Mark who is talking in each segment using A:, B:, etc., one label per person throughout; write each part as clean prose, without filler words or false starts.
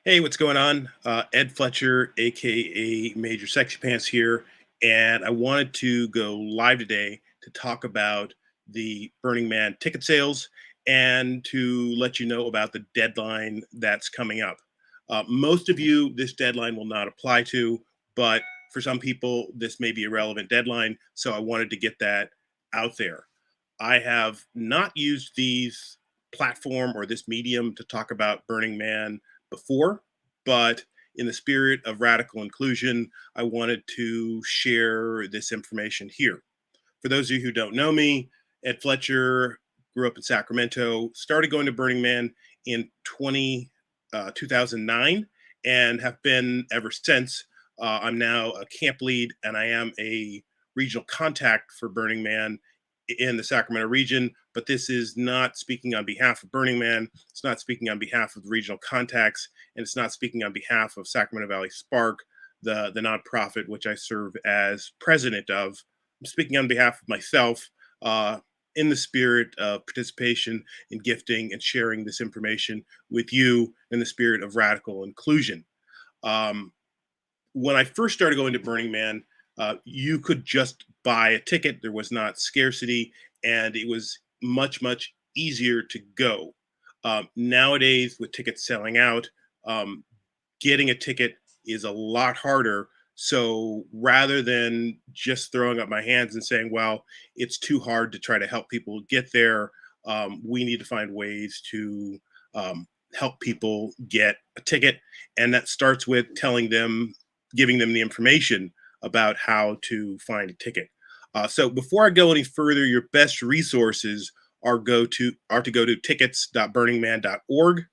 A: Hey, what's going on? Ed Fletcher, aka Major Sexy Pants here, and I wanted to go live today to talk about the Burning Man ticket sales and to let you know about the deadline that's coming up. Most of you, this deadline will not apply to, but for some people, this may be a relevant deadline, so I wanted to get that out there. I have not used these platform or this medium to talk about Burning Man before, but in the spirit of radical inclusion, I wanted to share this information here. For those of you who don't know me, Ed Fletcher grew up in Sacramento, started going to Burning Man in 2009, and have been ever since. I'm now a camp lead, and I am a regional contact for Burning Man in the Sacramento region. But this is not speaking on behalf of Burning Man. It's not speaking on behalf of the regional contacts, and it's not speaking on behalf of Sacramento Valley Spark, the nonprofit which I serve as president of. I'm speaking on behalf of myself, in the spirit of participation and gifting and sharing this information with you in the spirit of radical inclusion. Um, when I first started going to Burning Man, you could just buy a ticket. There was not scarcity, and it was much, much easier to go. Nowadays, with tickets selling out, um, getting a ticket is a lot harder. So rather than just throwing up my hands and saying, well, it's too hard to try to help people get there, we need to find ways to help people get a ticket. And that starts with telling them, giving them the information about how to find a ticket. So before I go any further, your best resources are to go to tickets.burningman.org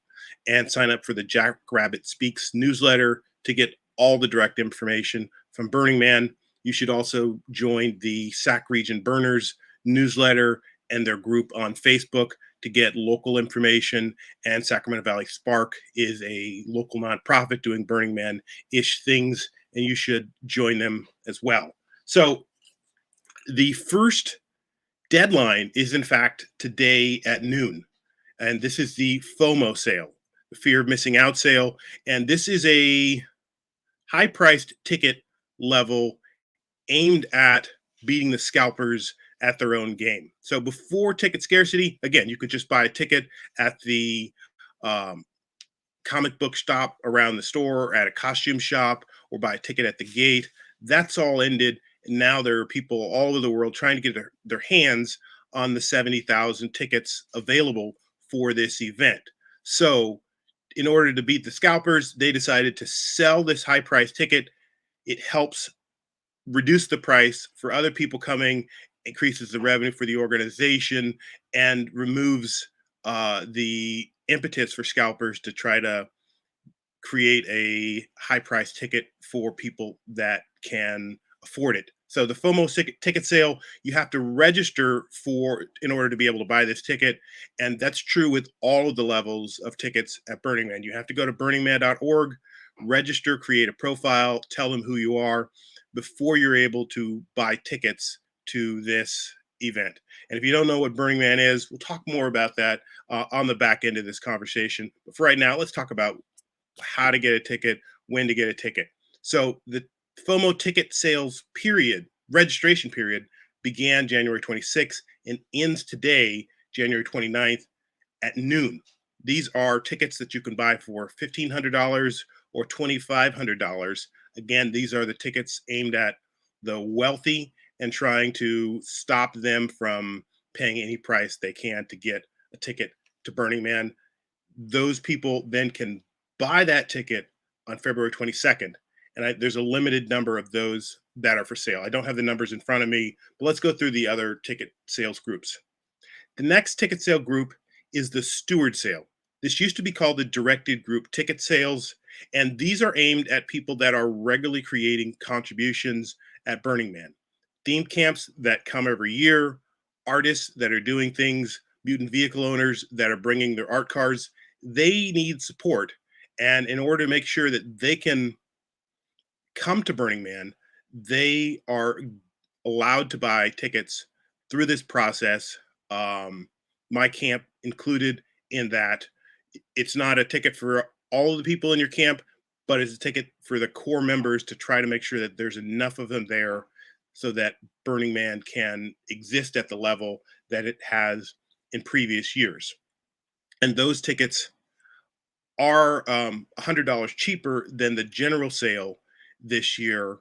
A: and sign up for the Jackrabbit Speaks newsletter to get all the direct information from Burning Man. You should also join the Sac Region Burners newsletter and their group on Facebook to get local information. And Sacramento Valley Spark is a local nonprofit doing Burning Man ish things, and you should join them as well. So, the first deadline is, in fact, today at noon. And this is the FOMO sale, the fear of missing out sale. And this is a high priced ticket level aimed at beating the scalpers at their own game. So before ticket scarcity, again, you could just buy a ticket at the um, comic book shop around the store, or at a costume shop, or buy a ticket at the gate. That's all ended. And now there are people all over the world trying to get their hands on the 70,000 tickets available for this event. So, in order to beat the scalpers, they decided to sell this high price ticket. It helps reduce the price for other people coming, increases the revenue for the organization, and removes the impetus for scalpers to try to create a high price ticket for people that can afford it. So the FOMO ticket sale, you have to register for in order to be able to buy this ticket, and that's true with all of the levels of tickets at Burning Man. You have to go to burningman.org, register, create a profile, tell them who you are before you're able to buy tickets to this event. And if you don't know what Burning Man is, we'll talk more about that on the back end of this conversation. But for right now, let's talk about how to get a ticket, when to get a ticket. So the FOMO ticket sales period, registration period, began January 26th and ends today, January 29th at noon. These are tickets that you can buy for $1,500 or $2,500. Again, these are the tickets aimed at the wealthy and trying to stop them from paying any price they can to get a ticket to Burning Man. Those people then can buy that ticket on February 22nd. And there's a limited number of those that are for sale. I don't have the numbers in front of me, but let's go through the other ticket sales groups. The next ticket sale group is the steward sale. This used to be called the directed group ticket sales, and these are aimed at people that are regularly creating contributions at Burning Man. Theme camps that come every year, artists that are doing things, mutant vehicle owners that are bringing their art cars, they need support. And in order to make sure that they can come to Burning Man, they are allowed to buy tickets through this process. My camp included in that. It's not a ticket for all of the people in your camp, but it's a ticket for the core members to try to make sure that there's enough of them there so that Burning Man can exist at the level that it has in previous years. And those tickets are $100 cheaper than the general sale this year.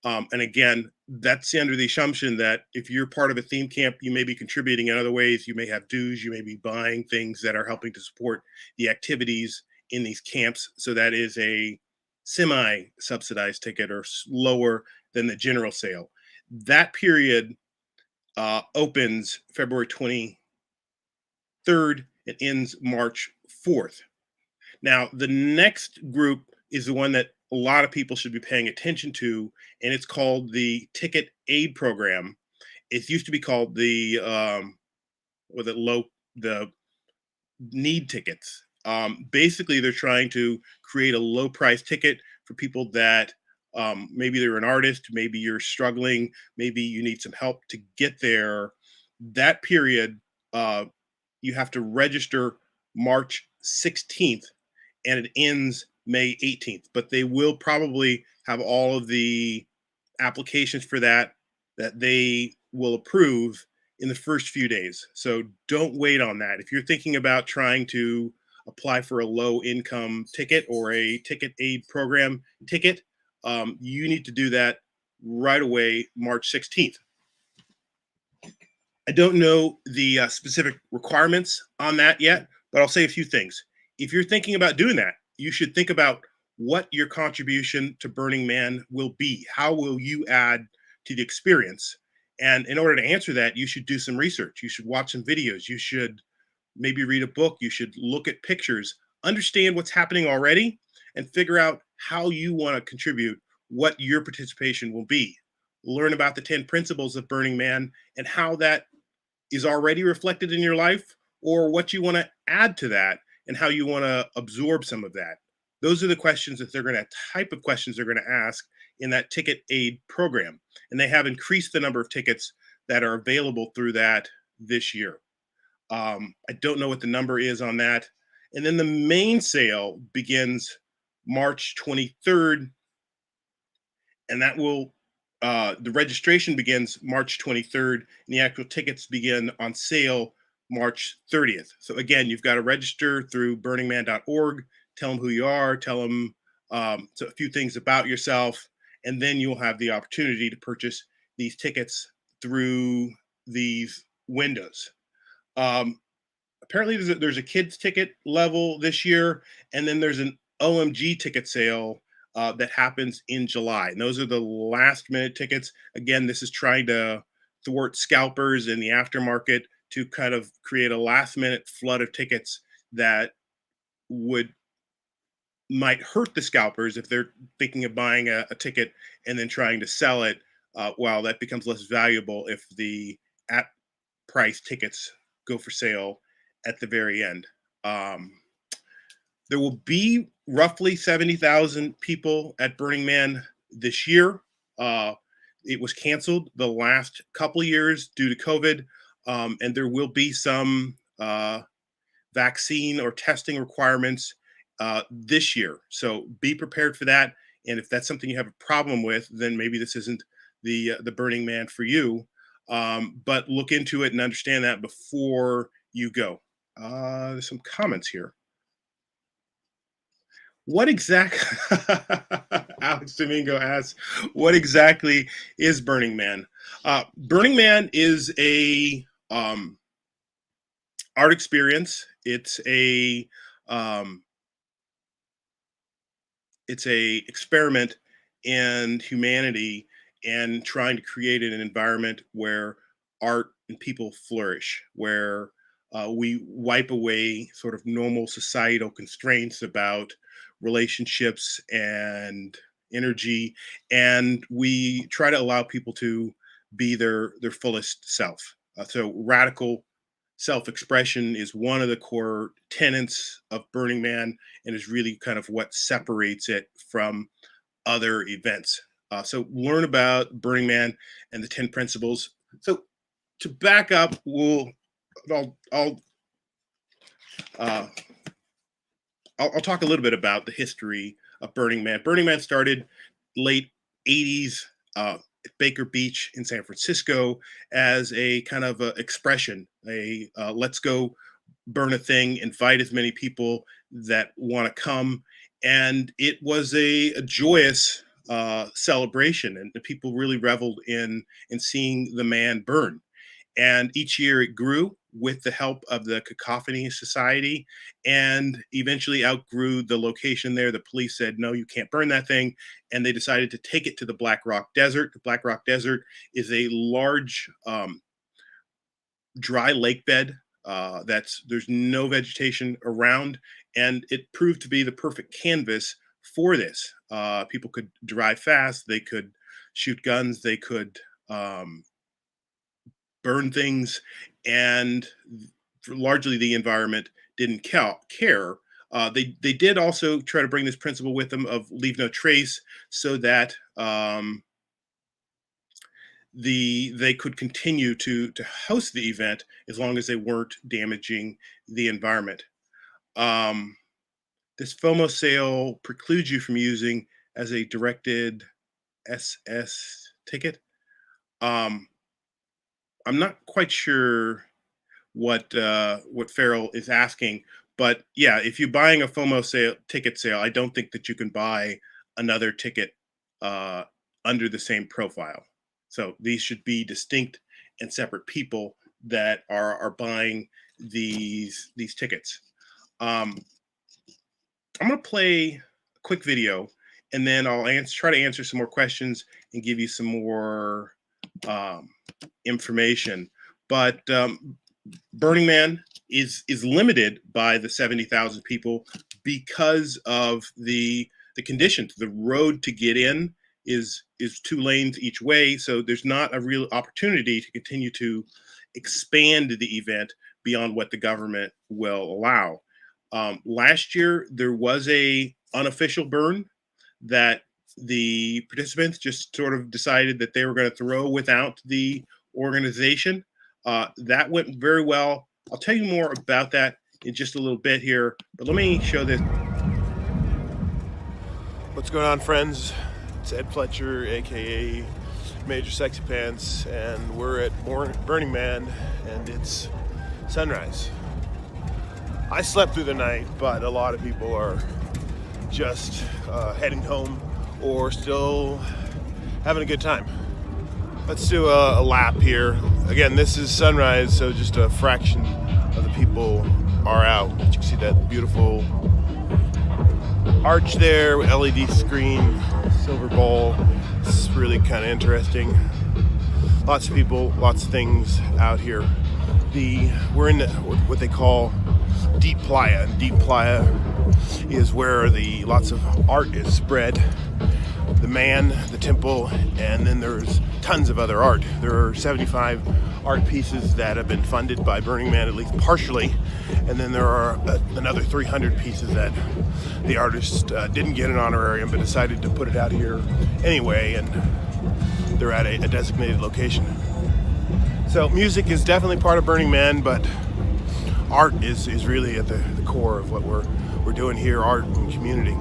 A: And again, that's under the assumption that if you're part of a theme camp, you may be contributing in other ways. You may have dues, you may be buying things that are helping to support the activities in these camps. So that is a semi subsidized ticket or lower than the general sale. That period opens February 23rd and ends March 4th. Now, the next group is the one that a lot of people should be paying attention to, and it's called the Ticket Aid Program. It used to be called the with it low the need tickets. Basically, they're trying to create a low price ticket for people that maybe they're an artist, maybe you're struggling, maybe you need some help to get there. That period, you have to register March 16th and it ends May 18th. But they will probably have all of the applications for that they will approve in the first few days. So don't wait on that. If you're thinking about trying to apply for a low income ticket or a ticket aid program ticket, you need to do that right away, March 16th. I don't know the specific requirements on that yet, but I'll say a few things. If you're thinking about doing that, you should think about what your contribution to Burning Man will be. How will you add to the experience? And in order to answer that, you should do some research. You should watch some videos. You should maybe read a book. You should look at pictures, understand what's happening already, and figure out how you want to contribute, what your participation will be. Learn about the 10 principles of Burning Man and how that is already reflected in your life, or what you want to add to that and how you want to absorb some of that. Those are the questions that they're going to type of questions they're going to ask in that ticket aid program. And they have increased the number of tickets that are available through that this year. I don't know what the number is on that. And then the main sale begins March 23rd, and that will the registration begins March 23rd, and the actual tickets begin on sale March 30th. So again, you've got to register through burningman.org, tell them who you are, tell them a few things about yourself, and then you'll have the opportunity to purchase these tickets through these windows. Apparently, there's a kids ticket level this year, and then there's an OMG ticket sale that happens in July. And those are the last minute tickets. Again, this is trying to thwart scalpers in the aftermarket to kind of create a last minute flood of tickets that would might hurt the scalpers if they're thinking of buying a ticket and then trying to sell it. While that becomes less valuable if the at price tickets go for sale at the very end. There will be roughly 70,000 people at Burning Man this year. It was canceled the last couple of years due to COVID, and there will be some vaccine or testing requirements this year. So be prepared for that. And if that's something you have a problem with, then maybe this isn't the Burning Man for you. But look into it and understand that before you go. There's some comments here. What exactly, Alex Domingo asks, what exactly is Burning Man? Burning Man is a art experience. Um, it's a experiment in humanity and trying to create an environment where art and people flourish, where we wipe away sort of normal societal constraints about relationships and energy, and we try to allow people to be their fullest self. So radical self-expression is one of the core tenets of Burning Man, and is really kind of what separates it from other events. So learn about Burning Man and the 10 principles. So to back up, I'll uh, I'll talk a little bit about the history of Burning Man. Burning Man started late 80s at Baker Beach in San Francisco as a kind of expression, a let's go burn a thing, invite as many people that want to come. And it was a joyous celebration, and the people really reveled in seeing the man burn. And each year it grew with the help of the Cacophony Society, and eventually outgrew the location there. The police said, no, you can't burn that thing. And they decided to take it to the Black Rock Desert. The Black Rock Desert is a large dry lake bed. There's no vegetation around, and it proved to be the perfect canvas for this. People could drive fast, they could shoot guns, they could burn things, and largely the environment didn't care. They did also try to bring this principle with them of leave no trace, so that they could continue to host the event as long as they weren't damaging the environment. Um, this FOMO sale precludes you from using as a directed SS ticket. Um, I'm not quite sure what Farrell is asking, but yeah, if you're buying a FOMO ticket sale, I don't think that you can buy another ticket uh, under the same profile. So these should be distinct and separate people that are buying these tickets. I'm going to play a quick video, and then I'll try to answer some more questions and give you some more information. But Burning Man is limited by the 70,000 people because of the conditions. The road to get in is 2 lanes each way, so there's not a real opportunity to continue to expand the event beyond what the government will allow. Last year, there was a unofficial burn that the participants just sort of decided that they were going to throw without the organization. That went very well. I'll tell you more about that in just a little bit here, but let me show this.
B: What's going on, friends? It's Ed Fletcher, aka Major Sexy Pants, and we're at Burning Man, and it's sunrise. I slept through the night, but a lot of people are just heading home or still having a good time. Let's do a lap here. Again, this is sunrise, so just a fraction of the people are out. You can see that beautiful arch there with LED screen, silver ball. It's really kind of interesting. Lots of people, lots of things out here. We're in what they call Deep Playa. And Deep Playa is where lots of art is spread. The man, the temple, and then there's tons of other art. There are 75 art pieces that have been funded by Burning Man, at least partially, and then there are another 300 pieces that the artist didn't get an honorarium but decided to put it out here anyway, and they're at a designated location. So music is definitely part of Burning Man, but art is really at the core of what we're doing here, art and community.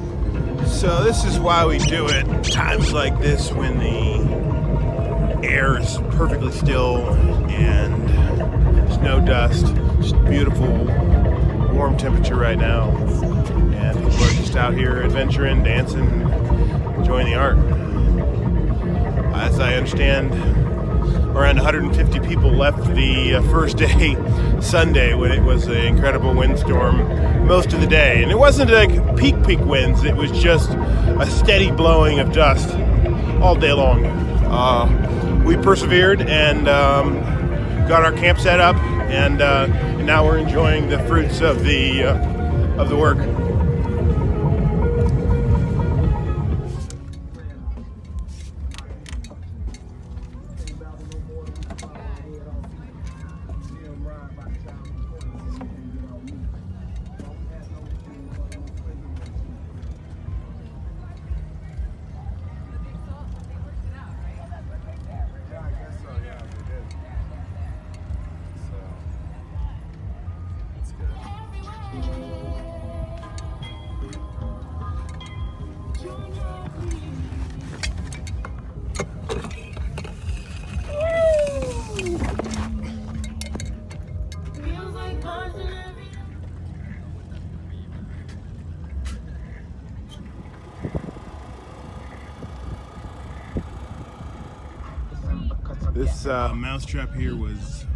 B: So this is why we do it. Times like this when the air is perfectly still and there's no dust, just beautiful warm temperature right now, and people are just out here adventuring, dancing, enjoying the art. As I understand, around 150 people left the first day, Sunday, when it was an incredible windstorm most of the day. And it wasn't like peak winds, it was just a steady blowing of dust all day long. We persevered and got our camp set up, and now we're enjoying the fruits of the work. This mousetrap here was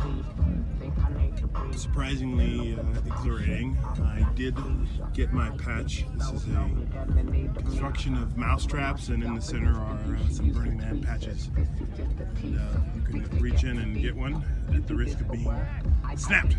B: surprisingly exhilarating. I did get my patch. This is a construction of mousetraps, and in the center are some Burning Man patches. And you can reach in and get one at the risk of being snapped.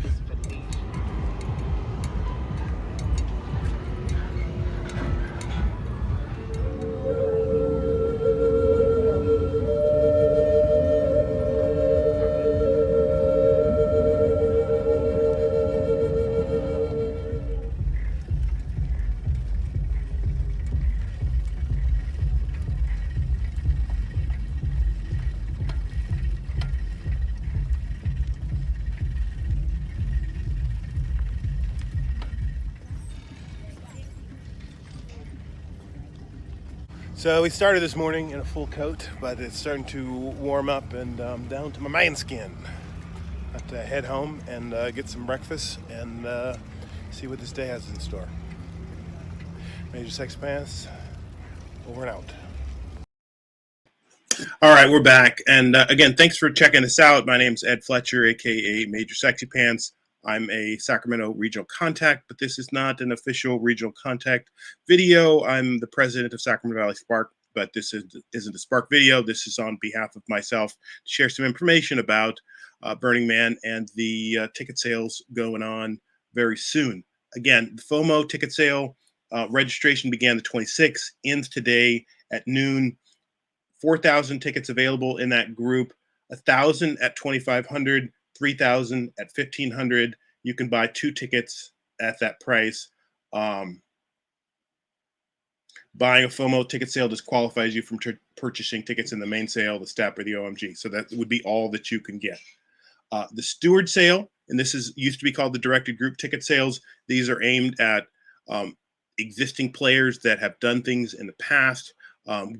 B: So we started this morning in a full coat, but it's starting to warm up and down to my man skin. I have to head home and get some breakfast and see what this day has in store. Major Sexy Pants, over and out.
A: All right, we're back. And again, thanks for checking us out. My name's Ed Fletcher, aka Major Sexy Pants. I'm a Sacramento regional contact, but this is not an official regional contact video. I'm the president of Sacramento Valley Spark, but this isn't a Spark video. This is on behalf of myself to share some information about Burning Man and the ticket sales going on very soon. Again, the FOMO ticket sale registration began the 26th, ends today at noon. 4,000 tickets available in that group, 1,000 at 2,500, 3,000 at 1,500. You can buy 2 tickets at that price. Buying a FOMO ticket sale disqualifies you from purchasing tickets in the main sale, the STAP, or the OMG. So that would be all that you can get. The steward sale, and this used to be called the directed group ticket sales. These are aimed at existing players that have done things in the past.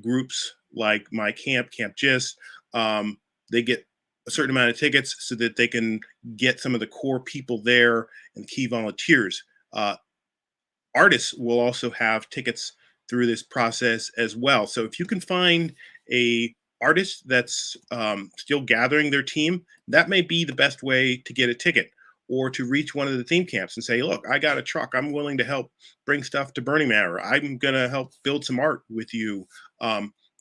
A: Groups like my camp, Camp Gist, they get a certain amount of tickets so that they can get some of the core people there and key volunteers. Artists will also have tickets through this process as well. So if you can find a artist that's still gathering their team, that may be the best way to get a ticket, or to reach one of the theme camps and say, look, I got a truck. I'm willing to help bring stuff to Burning Man, or I'm going to help build some art with you.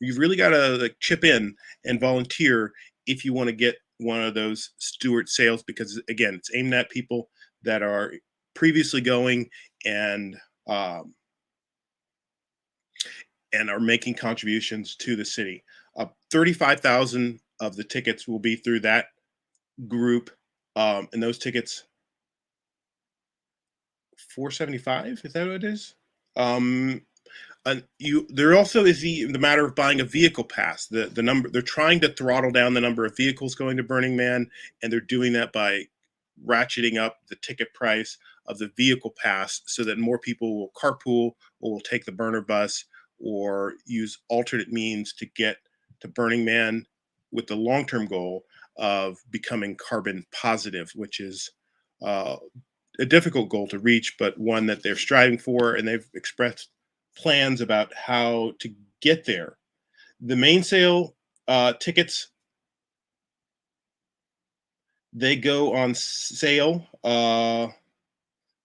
A: You've really got to chip in and volunteer if you want to get one of those steward sales, because again, it's aimed at people that are previously going and are making contributions to the city. 35,000 of the tickets will be through that group, and those tickets, $475, is that what it is? There also is the matter of buying a vehicle pass. The number, they're trying to throttle down the number of vehicles going to Burning Man, and they're doing that by ratcheting up the ticket price of the vehicle pass so that more people will carpool or will take the burner bus or use alternate means to get to Burning Man, with the long-term goal of becoming carbon positive, which is a difficult goal to reach, but one that they're striving for, and they've expressed plans about how to get there. The main sale tickets, they go on sale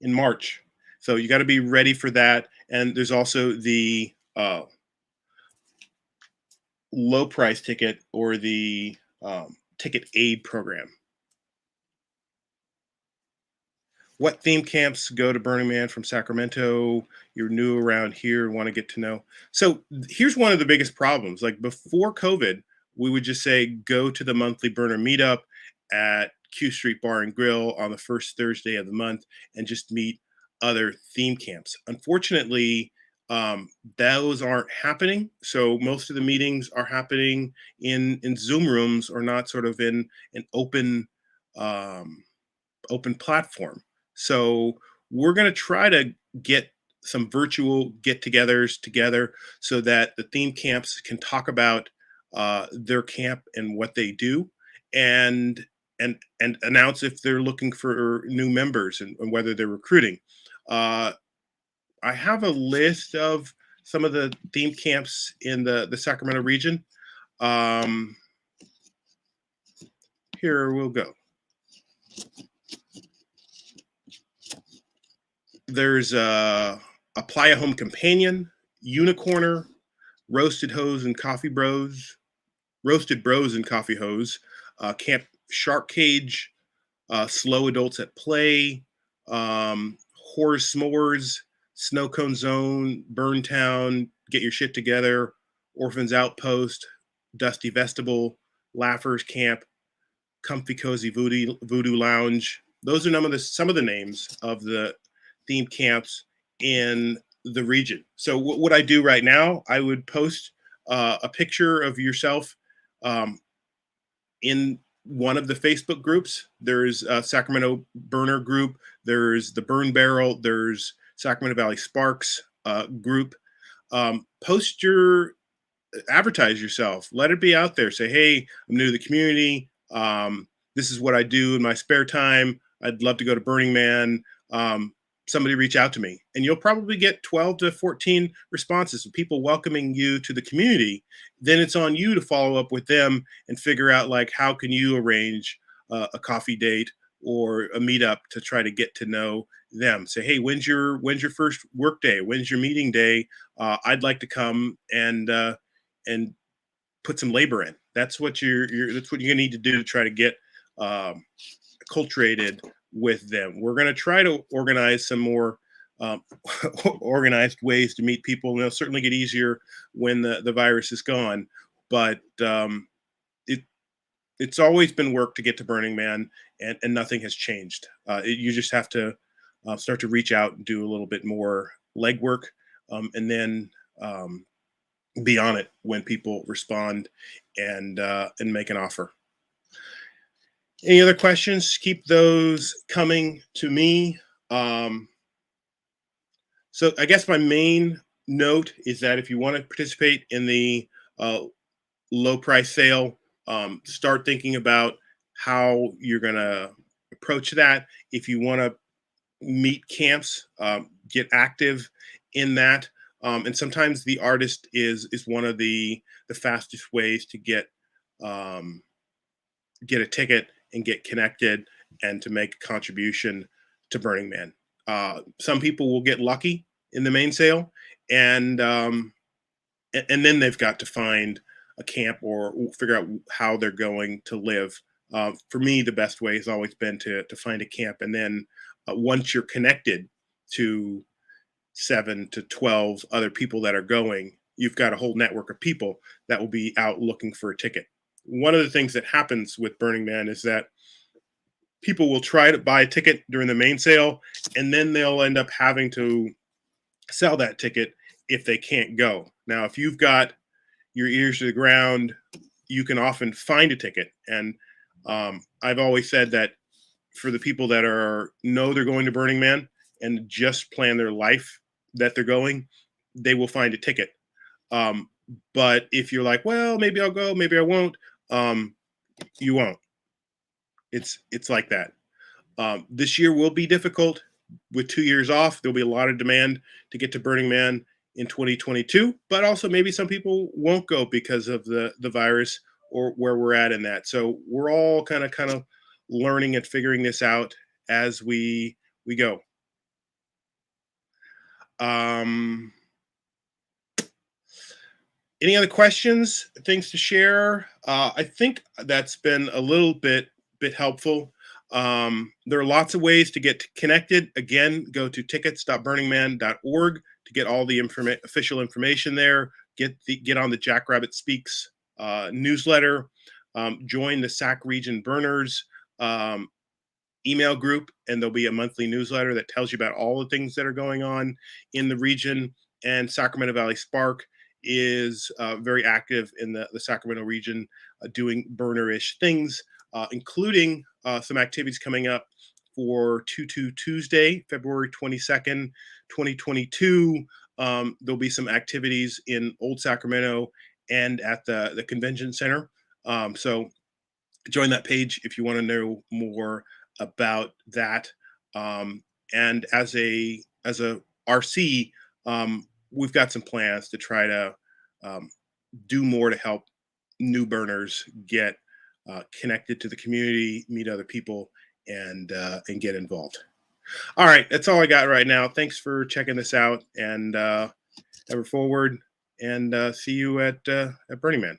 A: in March. So you got to be ready for that. And there's also the low price ticket, or the ticket aid program. What theme camps go to Burning Man from Sacramento? You're new around here and want to get to know. So here's one of the biggest problems. Like before COVID, we would just say, go to the monthly burner meetup at Q Street Bar and Grill on the first Thursday of the month and just meet other theme camps. Unfortunately, those aren't happening. So most of the meetings are happening in Zoom rooms, or not sort of in an open platform. So we're going to try to get some virtual get-togethers together so that the theme camps can talk about their camp and what they do, and announce if they're looking for new members, and whether they're recruiting. I have a list of some of the theme camps in the Sacramento region. Here we'll go. There's a Playa Home Companion, Unicorner, Roasted Hose and Coffee Bros, Roasted Bros and Coffee Hose, Camp Shark Cage, Slow Adults at Play, Horror S'mores, Snow Cone Zone, Burn Town, Get Your Shit Together, Orphans Outpost, Dusty Vestibule, Laughers Camp, Comfy Cozy Voodoo Lounge. Those are some of the names of the themed camps in the region. So what I do right now, I would post a picture of yourself in one of the Facebook groups. There's a Sacramento Burner group. There's the Burn Barrel. There's Sacramento Valley Sparks group. Post your advertise yourself. Let it be out there. Say, hey, I'm new to the community. This is what I do in my spare time. I'd love to go to Burning Man. Somebody reach out to me, and you'll probably get 12 to 14 responses of people welcoming you to the community. Then it's on you to follow up with them and figure out, like, how can you arrange a coffee date or a meetup to try to get to know them. Say, hey, when's your first work day? When's your meeting day? I'd like to come and put some labor in. That's what that's what you're gonna need to do to try to get acculturated with them. We're gonna try to organize some more organized ways to meet people, and it'll certainly get easier when the virus is gone. But it's always been work to get to Burning Man, and nothing has changed. You just have to start to reach out and do a little bit more legwork, and then be on it when people respond and make an offer. Any other questions? Keep those coming to me. So I guess my main note is that if you want to participate in the low price sale, start thinking about how you're going to approach that. If you want to meet camps, get active in that. And sometimes the artist is one of the fastest ways to get a ticket and get connected and to make a contribution to Burning Man. Some people will get lucky in the main sale, and then they've got to find a camp or figure out how they're going to live. For me, the best way has always been to find a camp, and then once you're connected to 7 to 12 other people that are going, you've got a whole network of people that will be out looking for a ticket. One of the things that happens with Burning Man is that people will try to buy a ticket during the main sale, and then they'll end up having to sell that ticket if they can't go. Now, if you've got your ears to the ground, you can often find a ticket. And I've always said that for the people that know they're going to Burning Man and just plan their life that they're going, they will find a ticket. But if you're like, well, maybe I'll go, maybe I won't, you won't. It's like that. This year will be difficult. With 2 years off, there'll be a lot of demand to get to Burning Man in 2022, but also maybe some people won't go because of the virus or where we're at in that. So we're all kind of learning and figuring this out as we go. Any other questions, things to share? I think that's been a little bit helpful. There are lots of ways to get connected. Again, go to tickets.burningman.org to get all the official information there. Get on the Jackrabbit Speaks newsletter. Join the Sac Region Burners email group, and there'll be a monthly newsletter that tells you about all the things that are going on in the region. And Sacramento Valley Spark is very active in the Sacramento region, doing burner-ish things, including some activities coming up for Tuesday, February 22nd, 2022. There'll be some activities in Old Sacramento and at the convention center. So join that page if you want to know more about that. And as a RC, we've got some plans to try to do more to help new burners get connected to the community, meet other people, and get involved. All right, that's all I got right now. Thanks for checking this out, and ever forward, and see you at Burning Man.